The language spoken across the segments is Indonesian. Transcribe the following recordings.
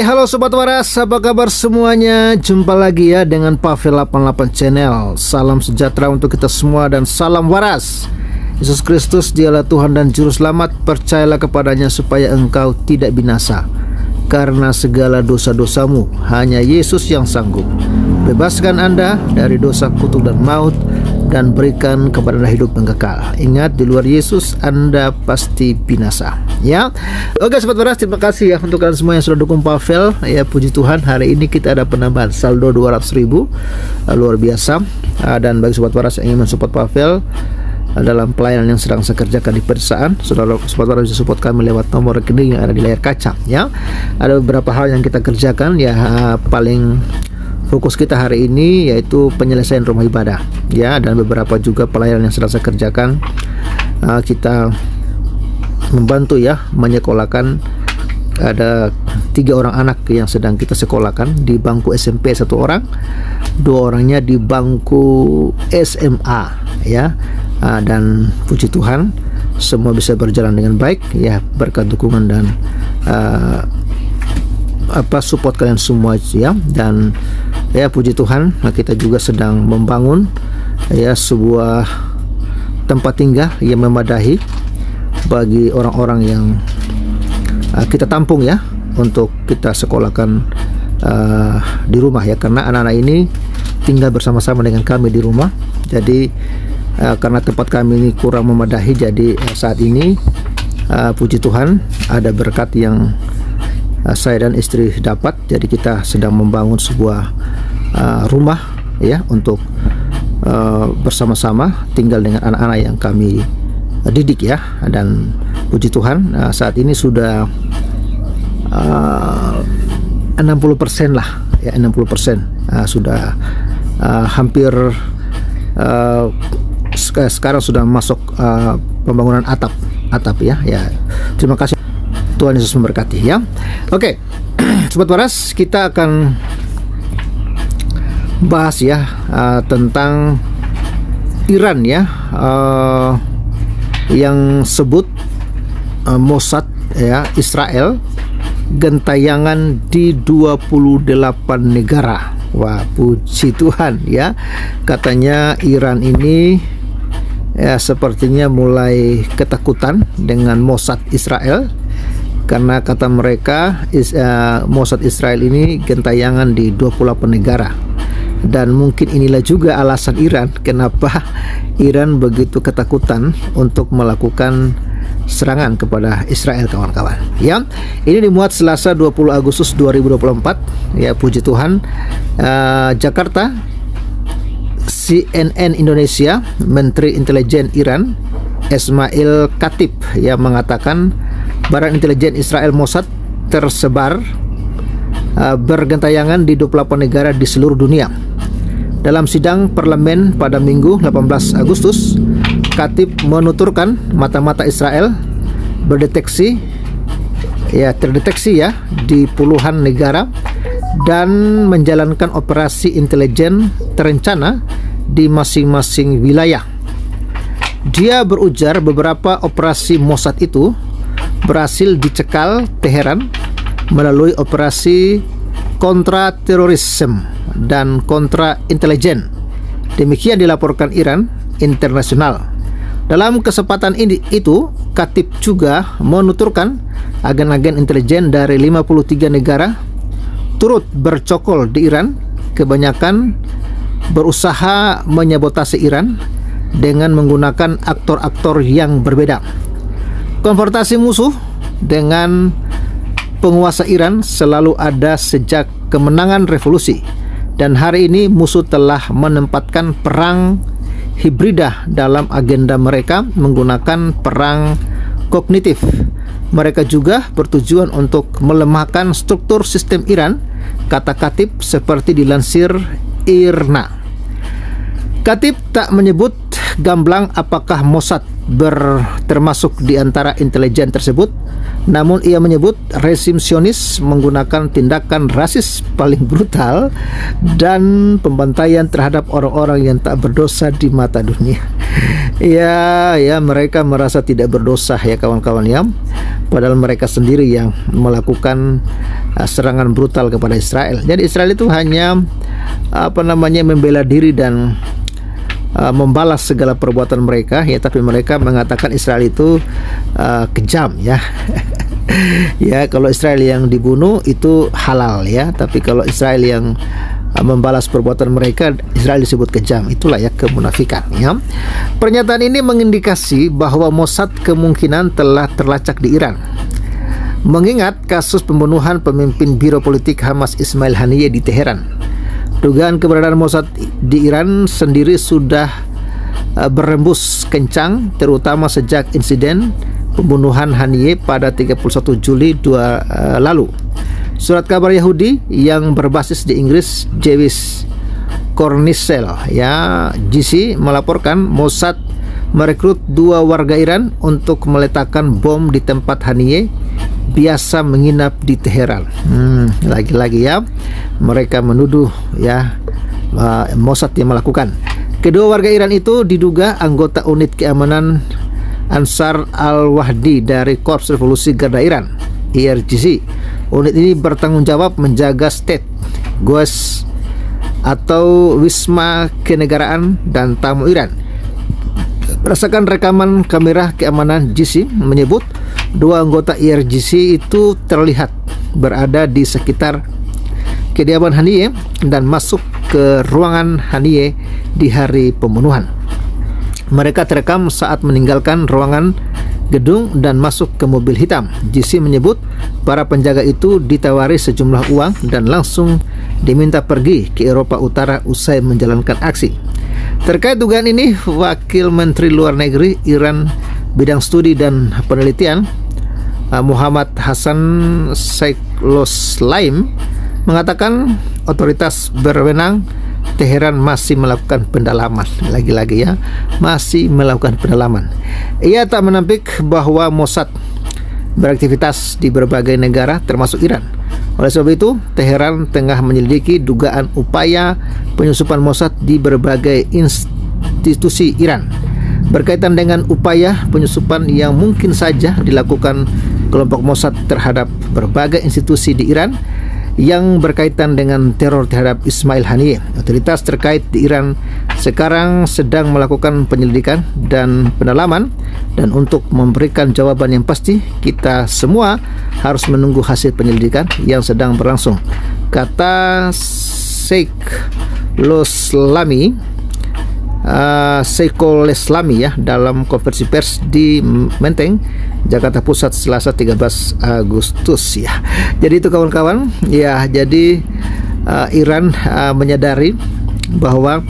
Halo Sobat Waras, apa kabar semuanya? Jumpa lagi ya dengan Pavel 88 Channel. Salam sejahtera untuk kita semua dan salam waras. Yesus Kristus dialah Tuhan dan Juru Selamat. Percayalah kepadanya supaya engkau tidak binasa. Karena segala dosa-dosamu hanya Yesus yang sanggup bebaskan Anda dari dosa, kutuk dan maut, dan berikan kepada Anda hidup yang kekal. Ingat, di luar Yesus Anda pasti binasa. Ya, oke Sobat Waras, terima kasih ya untuk kalian semua yang sudah dukung Pavel. Ya, puji Tuhan, hari ini kita ada penambahan saldo 200.000, luar biasa. Dan bagi Sobat Waras yang ingin mensupport Pavel dalam pelayanan yang sedang saya kerjakan di pedesaan, Sobat Waras bisa support kami lewat nomor rekening yang ada di layar kaca. Ya, ada beberapa hal yang kita kerjakan. Ya, paling fokus kita hari ini yaitu penyelesaian rumah ibadah, ya, dan beberapa juga pelayanan yang sedang saya kerjakan. Kita membantu ya menyekolahkan, ada 3 orang anak yang sedang kita sekolahkan di bangku SMP, 1 orang, 2 orangnya di bangku SMA, ya. Dan puji Tuhan semua bisa berjalan dengan baik ya, berkat dukungan dan support kalian semua ya. Dan ya puji Tuhan, kita juga sedang membangun ya sebuah tempat tinggal yang memadai bagi orang-orang yang kita tampung ya, untuk kita sekolahkan di rumah ya, karena anak-anak ini tinggal bersama-sama dengan kami di rumah. Jadi karena tempat kami ini kurang memadai, jadi saat ini puji Tuhan ada berkat yang saya dan istri dapat. Jadi kita sedang membangun sebuah rumah ya, untuk bersama-sama tinggal dengan anak-anak yang kami didik ya. Dan puji Tuhan saat ini sudah 60% lah ya, 60% sudah hampir sekarang sudah masuk pembangunan atap ya. Terima kasih, Tuhan Yesus memberkati ya. Oke, Sobat Waras, kita akan bahas ya tentang Iran ya, yang sebut Mossad ya, Israel gentayangan di 28 negara. Wah, puji Tuhan ya. Katanya Iran ini ya sepertinya mulai ketakutan dengan Mossad Israel, karena kata mereka Mossad Israel ini gentayangan di 28 negara. Dan mungkin inilah juga alasan Iran kenapa Iran begitu ketakutan untuk melakukan serangan kepada Israel, kawan-kawan ya. Ini dimuat Selasa 20 Agustus 2024 ya, puji Tuhan. Jakarta, CNN Indonesia, Menteri Intelijen Iran Ismail Khatib yang mengatakan badan intelijen Israel Mossad tersebar bergentayangan di 28 negara di seluruh dunia. Dalam sidang parlemen pada Minggu 18 Agustus, Khatib menuturkan mata-mata Israel terdeteksi ya di puluhan negara dan menjalankan operasi intelijen terencana di masing-masing wilayah. Dia berujar beberapa operasi Mossad itu berhasil dicekal Teheran melalui operasi kontra terorisme dan kontra intelijen. Demikian dilaporkan Iran Internasional. Dalam kesempatan itu, Khatib juga menuturkan agen-agen intelijen dari 53 negara turut bercokol di Iran, kebanyakan berusaha menyabotase Iran dengan menggunakan aktor-aktor yang berbeda. Konfrontasi musuh dengan penguasa Iran selalu ada sejak kemenangan revolusi, dan hari ini musuh telah menempatkan perang hibrida dalam agenda mereka menggunakan perang kognitif. Mereka juga bertujuan untuk melemahkan struktur sistem Iran, kata Khatib, seperti dilansir IRNA. Khatib tak menyebut gamblang apakah Mossad termasuk di antara intelijen tersebut, namun ia menyebut rezim Zionis menggunakan tindakan rasis paling brutal dan pembantaian terhadap orang-orang yang tak berdosa di mata dunia. Ya, mereka merasa tidak berdosa ya, kawan-kawan ya, padahal mereka sendiri yang melakukan serangan brutal kepada Israel. Jadi Israel itu hanya membela diri dan membalas segala perbuatan mereka, ya, tapi mereka mengatakan Israel itu kejam, ya. Ya, kalau Israel yang dibunuh itu halal, ya, tapi kalau Israel yang membalas perbuatan mereka, Israel disebut kejam. Itulah ya kemunafikan, ya. Pernyataan ini mengindikasi bahwa Mossad kemungkinan telah terlacak di Iran, mengingat kasus pembunuhan pemimpin biro politik Hamas Ismail Haniyeh di Teheran. Dugaan keberadaan Mossad di Iran sendiri sudah berembus kencang, terutama sejak insiden pembunuhan Haniyeh pada 31 Juli lalu. Surat kabar Yahudi yang berbasis di Inggris, Jewish Chronicle, ya, GC, melaporkan Mossad merekrut 2 warga Iran untuk meletakkan bom di tempat Haniyeh biasa menginap di Teheran. Lagi-lagi, ya, mereka menuduh, ya, Mossad yang melakukan. Kedua warga Iran itu diduga anggota unit keamanan Ansar al-Wahdi dari Korps Revolusi Garda Iran, IRGC. Unit ini bertanggung jawab menjaga State Goes atau Wisma Kenegaraan dan tamu Iran. Berdasarkan rekaman kamera keamanan GC menyebut 2 anggota IRGC itu terlihat berada di sekitar kediaman Haniyeh dan masuk ke ruangan Haniyeh di hari pembunuhan. Mereka terekam saat meninggalkan ruangan gedung dan masuk ke mobil hitam. GC menyebut para penjaga itu ditawari sejumlah uang dan langsung diminta pergi ke Eropa Utara usai menjalankan aksi. Terkait dugaan ini, Wakil Menteri Luar Negeri Iran Bidang Studi dan Penelitian Muhammad Hassan Sailoslaim mengatakan otoritas berwenang Teheran masih melakukan pendalaman. Lagi-lagi, ya, masih melakukan pendalaman. Ia tak menampik bahwa Mossad beraktivitas di berbagai negara termasuk Iran. Oleh sebab itu, Teheran tengah menyelidiki dugaan upaya penyusupan Mossad di berbagai institusi Iran, berkaitan dengan upaya penyusupan yang mungkin saja dilakukan kelompok Mossad terhadap berbagai institusi di Iran yang berkaitan dengan teror terhadap Ismail Haniyeh. Otoritas terkait di Iran sekarang sedang melakukan penyelidikan dan pendalaman, dan untuk memberikan jawaban yang pasti, kita semua harus menunggu hasil penyelidikan yang sedang berlangsung, kata Sailoslami, ya, dalam konferensi pers di Menteng, Jakarta Pusat, Selasa 13 Agustus, ya. Jadi itu kawan-kawan, ya. Jadi Iran menyadari bahwa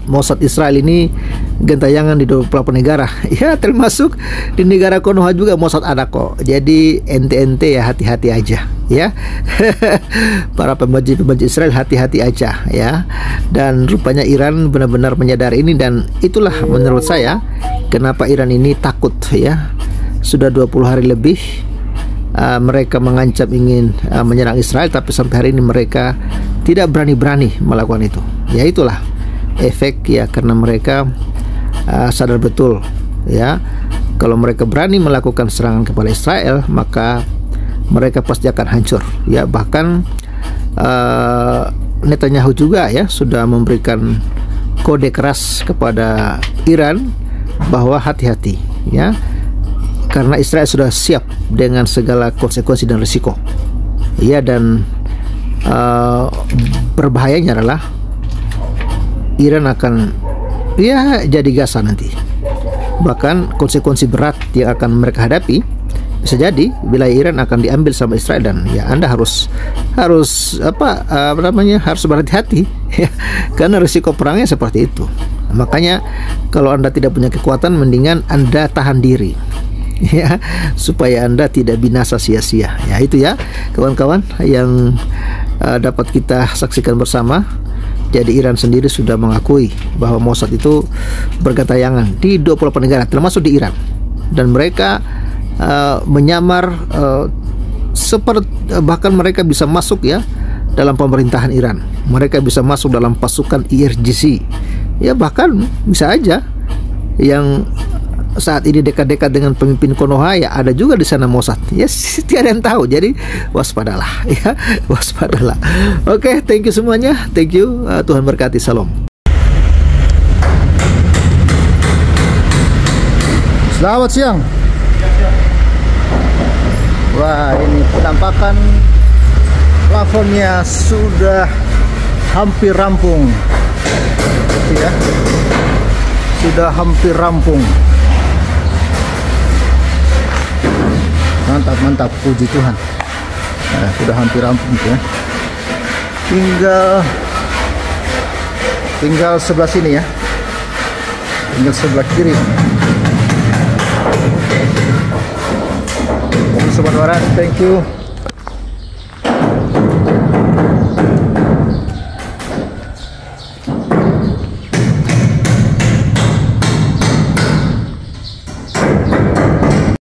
Mossad Israel ini gentayangan di 28 negara, ya, termasuk di negara Konoha juga Mossad ada kok. Jadi ente-ente, ya, hati-hati aja, ya. Para pembenci Israel hati-hati aja, ya. Dan rupanya Iran benar-benar menyadari ini, dan itulah menurut saya kenapa Iran ini takut, ya. Sudah 20 hari lebih mereka mengancam ingin menyerang Israel, tapi sampai hari ini mereka tidak berani-berani melakukan itu. Ya, itulah efek, ya, karena mereka sadar betul, ya, kalau mereka berani melakukan serangan kepada Israel, maka mereka pasti akan hancur, ya. Bahkan Netanyahu juga, ya, sudah memberikan kode keras kepada Iran bahwa hati-hati, ya, karena Israel sudah siap dengan segala konsekuensi dan risiko, ya. Dan berbahayanya adalah Iran akan, ya, jadi gasan nanti. Bahkan konsekuensi berat yang akan mereka hadapi bisa jadi wilayah Iran akan diambil sama Israel, dan, ya, Anda harus harus berhati-hati, ya, karena risiko perangnya seperti itu. Makanya kalau Anda tidak punya kekuatan, mendingan Anda tahan diri, ya, supaya Anda tidak binasa sia-sia. Ya, itu, ya, kawan-kawan yang dapat kita saksikan bersama. Jadi Iran sendiri sudah mengakui bahwa Mossad itu bergentayangan di 28 negara termasuk di Iran, dan mereka menyamar bahkan mereka bisa masuk, ya, dalam pemerintahan Iran. Mereka bisa masuk dalam pasukan IRGC, ya, bahkan bisa aja yang saat ini dekat-dekat dengan pemimpin Konoha, ya ada juga di sana Mossad. Ya tiada yang tahu. Jadi waspadalah, ya waspadalah. Oke, thank you semuanya. Thank you. Tuhan berkati. Salam. Selamat siang. Wah, ini penampakan plafonnya sudah hampir rampung. Ya, sudah hampir rampung. Mantap, mantap, puji Tuhan. Nah, sudah hampir rampung ya. Tinggal sebelah sini ya. Tinggal sebelah kiri. Sobat Waras, thank you.